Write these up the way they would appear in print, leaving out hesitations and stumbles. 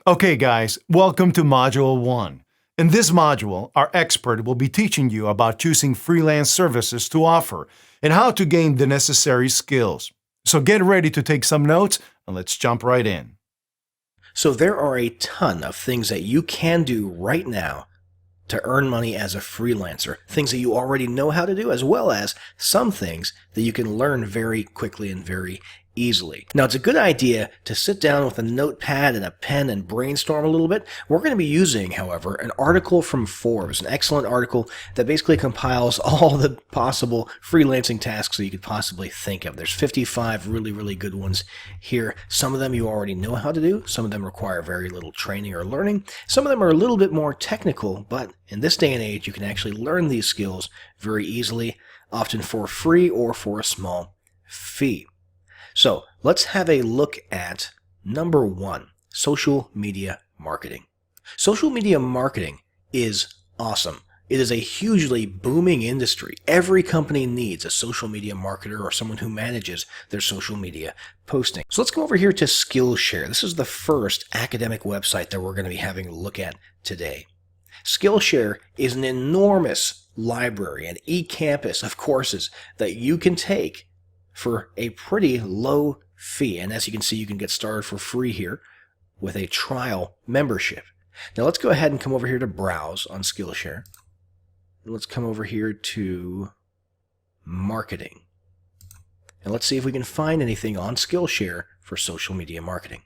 Okay guys, welcome to Module 1. In this module, our expert will be teaching you about choosing freelance services to offer and how to gain the necessary skills. So get ready to take some notes and let's jump right in. So there are a ton of things that you can do right now to earn money as a freelancer, things that you already know how to do, as well as some things that you can learn very quickly and very easily. Now, it's a good idea to sit down with a notepad and a pen and brainstorm a little bit. We're going to be using, however, an article from Forbes, an excellent article that basically compiles all the possible freelancing tasks that you could possibly think of. There's 55 really good ones here. Some of them you already know how to do. Some of them require very little training or learning. Some of them are a little bit more technical, but in this day and age, you can actually learn these skills very easily, often for free or for a small fee. So let's have a look at number 1, social media marketing. Social media marketing is awesome. It is a hugely booming industry. Every company needs a social media marketer or someone who manages their social media posting. So let's go over here to Skillshare. This is the first academic website that we're going to be having a look at today. Skillshare is an enormous library, an e-campus of courses that you can take for a pretty low fee. And as you can see, you can get started for free here with a trial membership. Now let's go ahead and come over here to Browse on Skillshare. And let's come over here to Marketing. And let's see if we can find anything on Skillshare for social media marketing.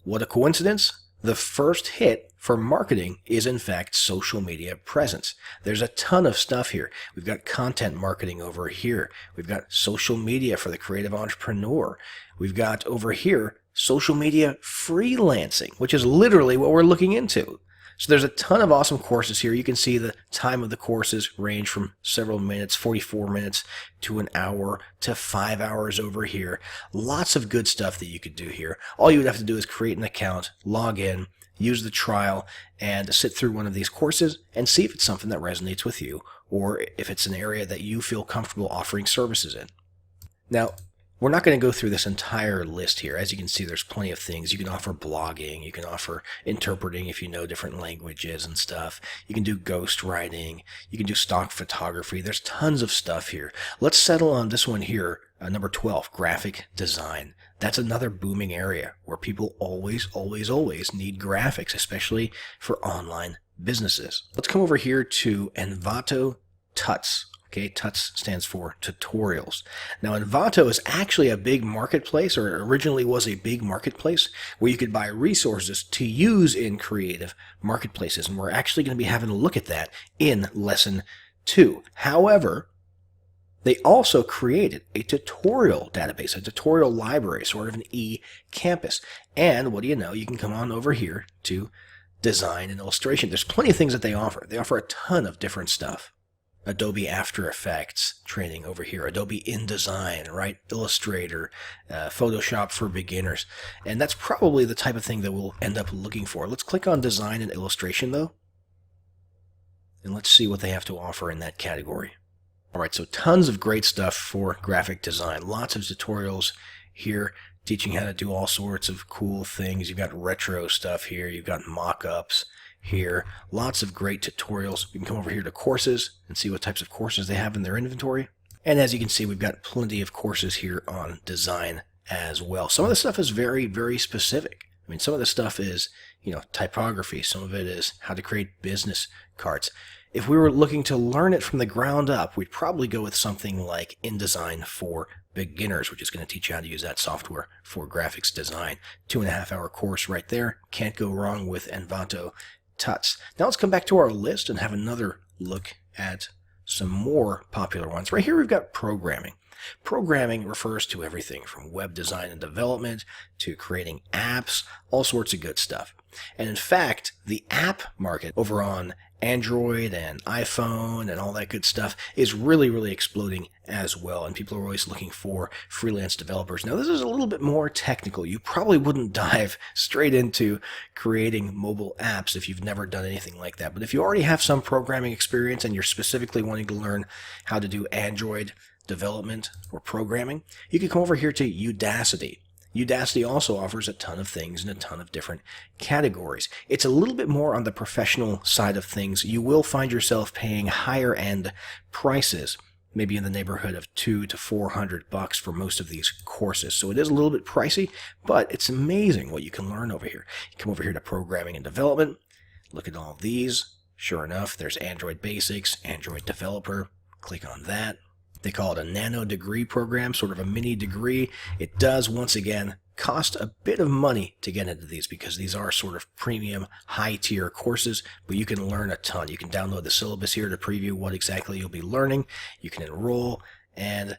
What a coincidence! The first hit for marketing is in fact social media presence. There's a ton of stuff here. We've got content marketing over here. We've got social media for the creative entrepreneur. We've got over here social media freelancing, which is literally what we're looking into. So there's a ton of awesome courses here. You can see the time of the courses range from several minutes, 44 minutes, to an hour, to 5 hours over here. Lots of good stuff that you could do here. All you would have to do is create an account, log in, use the trial, and sit through one of these courses and see if it's something that resonates with you, or if it's an area that you feel comfortable offering services in. Now, we're not going to go through this entire list here. As you can see, there's plenty of things. You can offer blogging. You can offer interpreting if you know different languages and stuff. You can do ghostwriting. You can do stock photography. There's tons of stuff here. Let's settle on this one here, number 12, graphic design. That's another booming area where people always need graphics, especially for online businesses. Let's come over here to Envato Tuts. Okay, TUTS stands for tutorials. Now, Envato is actually a big marketplace, or it originally was a big marketplace where you could buy resources to use in creative marketplaces. And we're actually going to be having a look at that in lesson 2. However, they also created a tutorial database, a tutorial library, sort of an e-campus. And what do you know? You can come on over here to design and illustration. There's plenty of things that they offer. They offer a ton of different stuff. Adobe After Effects training over here, Adobe InDesign, right? Illustrator, Photoshop for beginners. And that's probably the type of thing that we'll end up looking for. Let's click on Design and Illustration, though. And let's see what they have to offer in that category. All right, so tons of great stuff for graphic design. Lots of tutorials here teaching how to do all sorts of cool things. You've got retro stuff here. You've got mock-ups here. Lots of great tutorials. We can come over here to courses and see what types of courses they have in their inventory. And as you can see, we've got plenty of courses here on design as well. Some of the stuff is very specific. I mean, some of the stuff is, typography. Some of it is how to create business cards. If we were looking to learn it from the ground up, we'd probably go with something like InDesign for beginners, which is going to teach you how to use that software for graphics design. 2.5-hour course right there. Can't go wrong with Envato Tuts. Now let's come back to our list and have another look at some more popular ones. Right here we've got programming. Programming refers to everything from web design and development to creating apps, all sorts of good stuff. And in fact, the app market over on Android and iPhone and all that good stuff is really exploding as well, and people are always looking for freelance developers. Now, this is a little bit more technical. You probably wouldn't dive straight into creating mobile apps if you've never done anything like that, but if you already have some programming experience and you're specifically wanting to learn how to do Android development or programming, you can come over here to Udacity. Udacity also offers a ton of things in a ton of different categories. It's a little bit more on the professional side of things. You will find yourself paying higher end prices, maybe in the neighborhood of $200 to $400 for most of these courses. So it is a little bit pricey, but it's amazing what you can learn over here. You come over here to programming and development, look at all of these. Sure enough, there's Android Basics, Android Developer. Click on that. They call it a nano degree program, sort of a mini degree. It does, once again, cost a bit of money to get into these because these are sort of premium, high-tier courses, but you can learn a ton. You can download the syllabus here to preview what exactly you'll be learning. You can enroll, and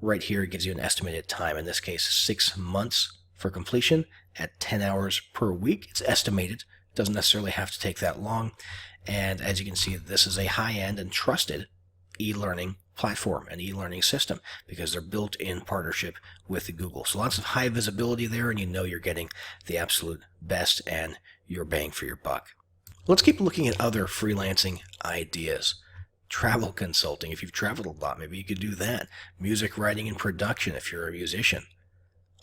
right here it gives you an estimated time, in this case 6 months for completion at 10 hours per week. It's estimated. It doesn't necessarily have to take that long. And as you can see, this is a high-end and trusted e-learning platform, an e-learning system, because they're built in partnership with Google. So lots of high visibility there, and you know you're getting the absolute best and you're bang for your buck. Let's keep looking at other freelancing ideas. Travel consulting. If you've traveled a lot, maybe you could do that. Music writing and production if you're a musician.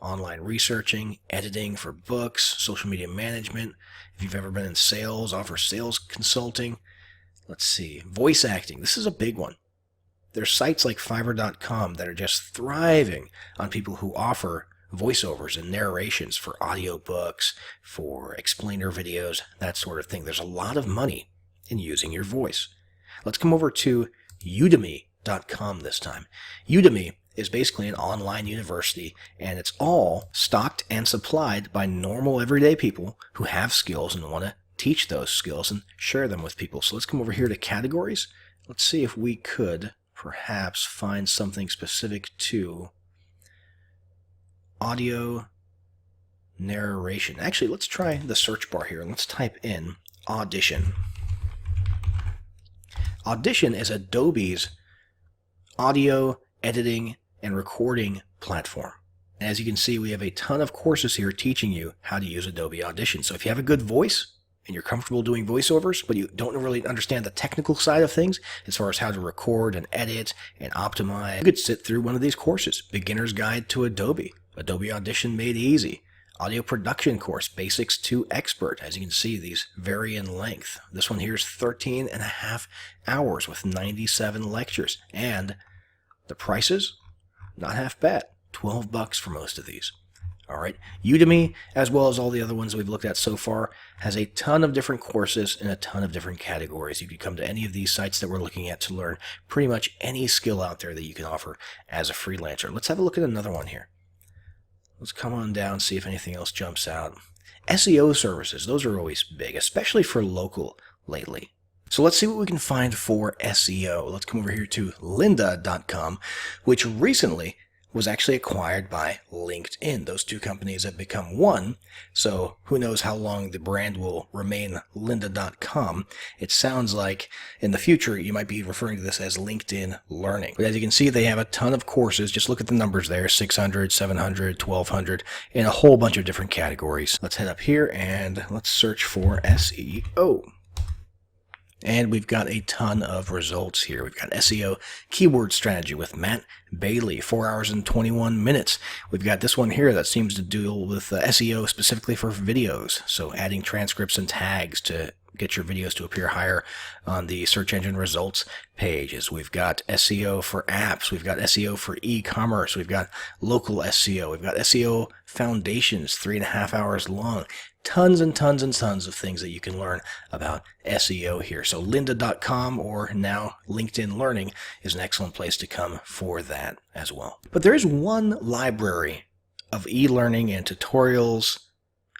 Online researching, editing for books, social media management. If you've ever been in sales, offer sales consulting. Let's see. Voice acting. This is a big one. There's sites like fiverr.com that are just thriving on people who offer voiceovers and narrations for audiobooks, for explainer videos, that sort of thing. There's a lot of money in using your voice. Let's come over to udemy.com this time. Udemy is basically an online university, and it's all stocked and supplied by normal everyday people who have skills and want to teach those skills and share them with people. So let's come over here to categories. Let's see if we could perhaps find something specific to audio narration. Actually, let's try the search bar here and let's type in Audition. Audition is Adobe's audio editing and recording platform. As you can see, we have a ton of courses here teaching you how to use Adobe Audition. So if you have a good voice and you're comfortable doing voiceovers, but you don't really understand the technical side of things, as far as how to record and edit and optimize, you could sit through one of these courses. Beginner's Guide to Adobe, Adobe Audition Made Easy, Audio Production Course, Basics to Expert. As you can see, these vary in length. This one here is 13 and a half hours with 97 lectures. And the prices, not half bad. $12 for most of these. All right. Udemy, as well as all the other ones we've looked at so far, has a ton of different courses in a ton of different categories. You could come to any of these sites that we're looking at to learn pretty much any skill out there that you can offer as a freelancer. Let's have a look at another one here. Let's come on down, see if anything else jumps out. SEO services, those are always big, especially for local lately. So let's see what we can find for SEO. Let's come over here to lynda.com, which recently was actually acquired by LinkedIn. Those two companies have become one, so who knows how long the brand will remain lynda.com. It sounds like in the future you might be referring to this as LinkedIn Learning. But as you can see, they have a ton of courses. Just look at the numbers there, 600, 700, 1200, in a whole bunch of different categories. Let's head up here and let's search for SEO. And we've got a ton of results here. We've got SEO keyword strategy with Matt Bailey, 4 hours and 21 minutes. We've got this one here that seems to deal with SEO specifically for videos. So adding transcripts and tags to get your videos to appear higher on the search engine results pages. We've got SEO for apps. We've got SEO for e-commerce. We've got local SEO. We've got SEO foundations, 3.5 hours long. Tons and tons and tons of things that you can learn about SEO here. So lynda.com, or now LinkedIn Learning, is an excellent place to come for that as well. But there is one library of e-learning and tutorials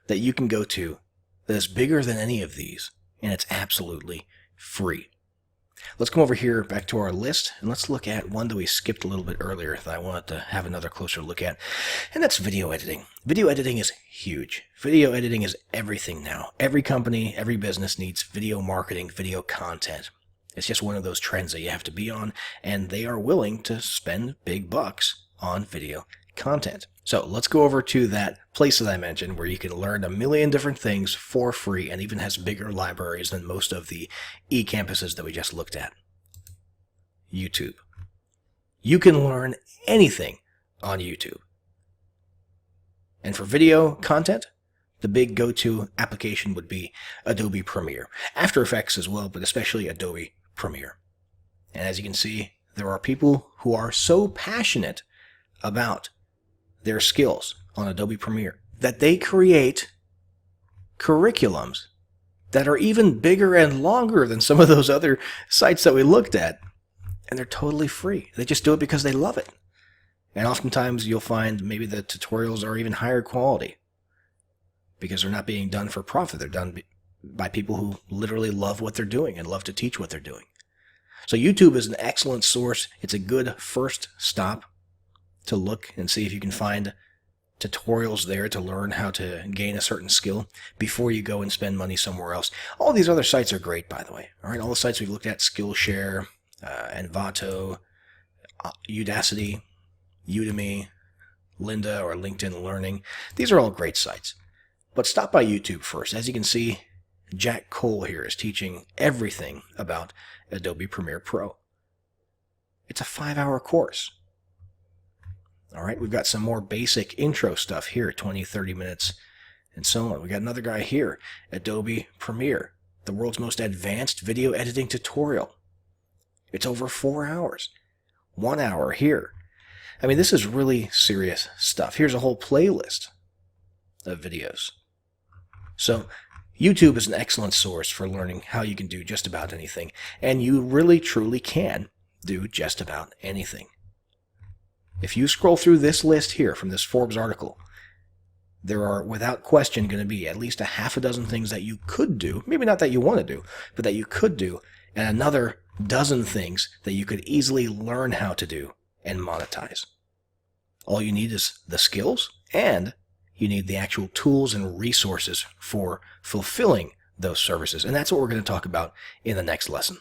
that you can go to that is bigger than any of these, and it's absolutely free. Let's come over here back to our list, and let's look at one that we skipped a little bit earlier that I wanted to have another closer look at, and that's video editing. Video editing is huge. Video editing is everything now. Every company, every business needs video marketing, video content. It's just one of those trends that you have to be on, and they are willing to spend big bucks on video content. So let's go over to that place that I mentioned where you can learn a million different things for free, and even has bigger libraries than most of the e-campuses that we just looked at. YouTube. You can learn anything on YouTube. And for video content, the big go-to application would be Adobe Premiere. After Effects as well, but especially Adobe Premiere. And as you can see, there are people who are so passionate about their skills on Adobe Premiere that they create curriculums that are even bigger and longer than some of those other sites that we looked at. And they're totally free. They just do it because they love it. And oftentimes you'll find maybe the tutorials are even higher quality because they're not being done for profit. They're done by people who literally love what they're doing and love to teach what they're doing. So YouTube is an excellent source. It's a good first stop to look and see if you can find tutorials there to learn how to gain a certain skill before you go and spend money somewhere else. All these other sites are great, by the way. All right, all the sites we've looked at, Skillshare, Envato, Udacity, Udemy, Lynda or LinkedIn Learning. These are all great sites. But stop by YouTube first. As you can see, Jack Cole here is teaching everything about Adobe Premiere Pro. It's a 5-hour course. All right, we've got some more basic intro stuff here, 20, 30 minutes, and so on. We got another guy here, Adobe Premiere, the world's most advanced video editing tutorial. It's over 4 hours. 1 hour here. I mean, this is really serious stuff. Here's a whole playlist of videos. So YouTube is an excellent source for learning how you can do just about anything, and you really truly can do just about anything. If you scroll through this list here from this Forbes article, there are without question going to be at least a half a dozen things that you could do, maybe not that you want to do, but that you could do, and another dozen things that you could easily learn how to do and monetize. All you need is the skills, and you need the actual tools and resources for fulfilling those services. And that's what we're going to talk about in the next lesson.